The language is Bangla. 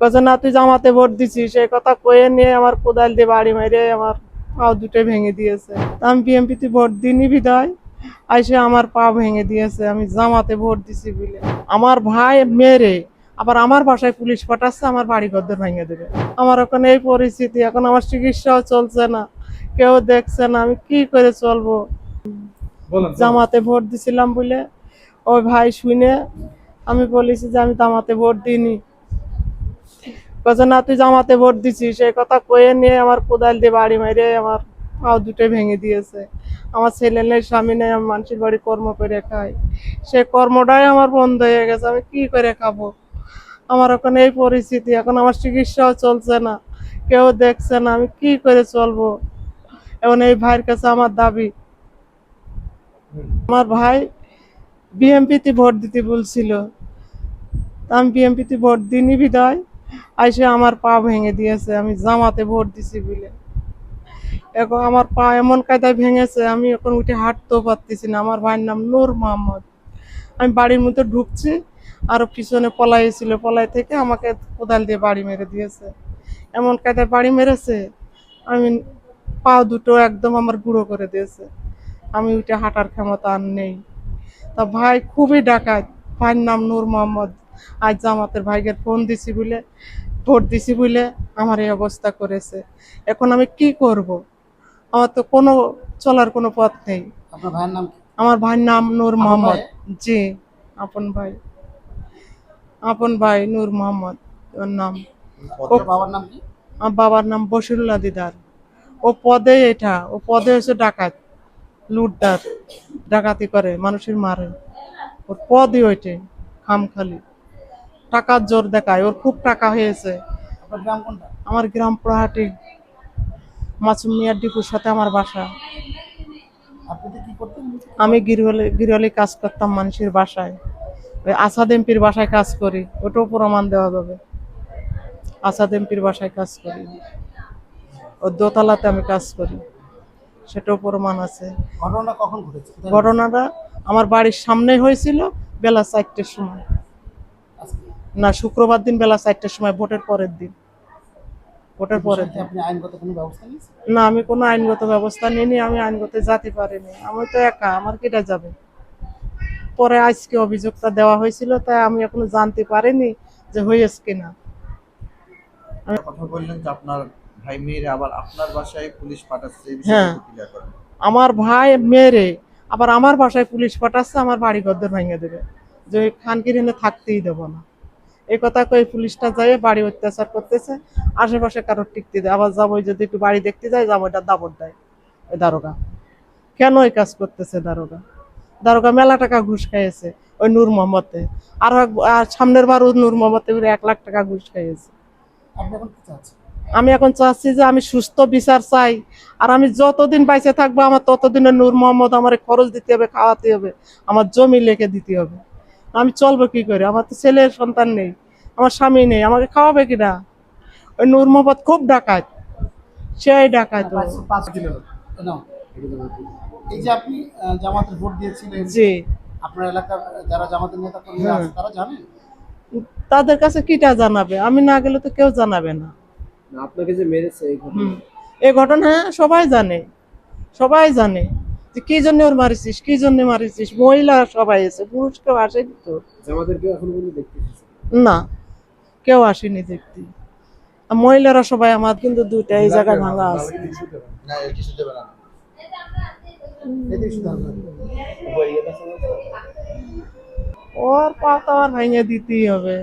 বলছে না তুই জামাতে ভোট দিছিস, এই কথা কয়ে নিয়ে আমার কোদাল দিয়ে বাড়ি মেরে আমার পা দুটো ভেঙে দিয়েছে। আমি বিএনপিতে ভোট দিইনি বিধায় আইসে আমার পা ভেঙে দিয়েছে, আমি জামাতে ভোট দিছি বলে। আমার ভাই মেরে আবার আমার বাসায় পুলিশ পাঠাচ্ছে, আমার বাড়ি ঘর ভেঙে দেবে। আমার ওখানে এই পরিস্থিতি, এখন আমার চিকিৎসাও চলছে না, কেউ দেখছে না, আমি কি করে চলবো। জামাতে ভোট দিছিলাম বলে ওই ভাই শুনে আমি বলেছি যে আমি জামাতে ভোট দিইনি। বলছে না তুই জামাতে ভোট দিছিস, এই কথা কয়ে নিয়ে আমার কোদাল দিয়ে বাড়ি মেরে আমার পা দুটো ভেঙে দিয়েছে। আমার ছেলে নেই, স্বামী নেই, আমি মানুষের বাড়ি কর্ম করে খাই, সে কর্মটাই আমার বন্ধ হয়ে গেছে, আমি কি করে খাবো। আমার ওখানে এই পরিস্থিতি, এখন আমার চিকিৎসাও চলছে না, কেউ দেখছে না, আমি কি করে চলবো। এখন এই ভাইয়ের কাছে আমার দাবি, আমার ভাই বিএনপিতে ভোট দিতে বলছিল, আমি বিএনপিতে ভোট দিইনি বিধায় আইসে আমার পা ভেঙে দিয়েছে, আমি জামাতে ভোট দিছি বলে। এখন আমার পা এমন কায়দায় ভেঙেছে, আমি এখন উঠে হাঁটতেও পারতেছি না। আমার ভাইয়ের নাম নূর মোহাম্মদ। আমি বাড়ির মধ্যে ঢুকছি, আরো পিছনে পলাইছিল, পলাই থেকে আমাকে কোদাল দিয়ে বাড়ি মেরে দিয়েছে। এমন কায়দায় বাড়ি মেরেছে, আমি পা দুটো একদম আমার গুঁড়ো করে দিয়েছে, আমি উঠে হাঁটার ক্ষমতা আর নেই। তা ভাই খুবই ডাকাত, ভাইয়ের নাম নূর মোহাম্মদ। আজ জামাতের ভাইকে ফোন দিছি বলে, ভোট দিছি বলে আমার এই অবস্থা করেছে। এখন আমি কি করব, আমার তো কোনো চলার কোনো পথ নেই। আপনার ভাইয়ের নাম কি? আমার ভাইয়ের নাম নূর মোহাম্মদ। জি, আপন ভাই, আপন ভাই নূর মোহাম্মদ ওর নাম। বাবার নাম কি? আমার বাবার নাম বশিরুল্লাহ দিদার। ও পদে এটা, ও পদে হচ্ছে ডাকাত, লুটদার, ডাকাতি করে, মানুষের মারে। ওর পদই ওইটে, খামখালি টাকার জোর দেখায়, ওর খুব টাকা হয়েছে। আপনার গ্রাম কোনটা? আমার গ্রাম প্রহাটি, মাসুম মিয়ার ডিপুর সাথে আমার বাসা। আপনি তো কি করতেন? আমি গৃহলি কাজ করতাম মানুষের বাসায়, ওই আসাদ এমপির বাসায় কাজ করি, ওটাও প্রমাণ দেওয়া যাবে। আসাদ এমপির বাসায় কাজ করি, ওর দোতলাতে আমি কাজ করি, সেটাও প্রমাণ আছে। ঘটনাটা কখন ঘটেছে? ঘটনাটা আমার বাড়ির সামনে হয়েছিল বেলা 4টের সময়। না, শুক্রবার দিন বেলা 4টের সময়, ভোটের পরের দিন। ভোটের পরের দিন। আপনি আইনগত কোনো ব্যবস্থা নিয়েছেন? না, আমি কোনো আইনগত ব্যবস্থা নিইনি, আমি আইনগত যেতে পারিনি, আমি তো একা, আমার কেটে যাবে। পরে আজকে অভিযোগটা দেওয়া হয়েছিল, তাই আমি এখনো জানতে পারিনি যে হয়েছে কিনা। কথা বললেন যে আপনার ভাই মেয়েরা আবার আপনার বাসায় পুলিশ পাঠাচ্ছে, এই হ্যাঁ, বিষয়টা ক্লিয়ার করেন। আমার ভাই মেরে আবার আমার বাসায় পুলিশ পাঠাচ্ছে, আমার বাড়ি ঘর ভেঙে দেবে, যে খানকির এনে থাকতেই দেবো না। এই কথা কই পুলিশটা যায় বাড়ি অত্যাচার করতেছে, আশেপাশে কারোর টিকতে দেয়। আবার যাবো যদি একটু বাড়ি দেখতে যাই, যাবো এটা দাবর দেয় ওই দারোগা। কেন এই কাজ করতেছে দারোগা? দারোগা মেলা টাকা ঘুষ খাইয়েছে ওই নূর মোহাম্মদে, আর সামনের বার ওই নূর মোহাম্মদে 1 লাখ টাকা ঘুষ খাইয়েছে। আপনি এখন কি চাচ্ছেন? আমি এখন চাচ্ছি যে আমি সুস্থ বিচার চাই, আর আমি যতদিন বাইচে থাকবো আমার ততদিনে নূর মোহাম্মদ আমার খরচ দিতে হবে, খাওয়াতে হবে, আমার জমি লিখে দিতে হবে। আমি চলবো কি করে? আমার তো ছেলের সন্তান নেই, আমার স্বামী নেই, আমাকে খাওয়াবে কিনা? ওই নূর মোহাম্মদ খুব ডাকাত, সেই ডাকাত। নাও, এই যে আপনি জামাতের ভোট দিয়েছিলেন, জি, আপনার এলাকার যারা জামাতের নেতা কর্মী আছে তারা জানেন? তাদের কাছে কিটা জানাবে? আমি না গেলে তো কেউ জানাবে না। আপনাকে যে মেরেছে এই ঘটনা সবাই জানে, সবাই জানে যে কি জন্য ওর মারিছিস, কি জন্য মারিছিস। মহিলা সবাই এসে, পুরুষ কেউ আসেনি তো। জামাতের কেউ এখন পর্যন্ত দেখতে না, কেউ আসেনি দেখতে। আর মহিলারা সবাই আমার, কিন্তু দুইটা এই জায়গায় ভাঙা আছে। না, এর কিছু দেবে না। ওর পা তো আমার ভেঙে দিতেই হবে।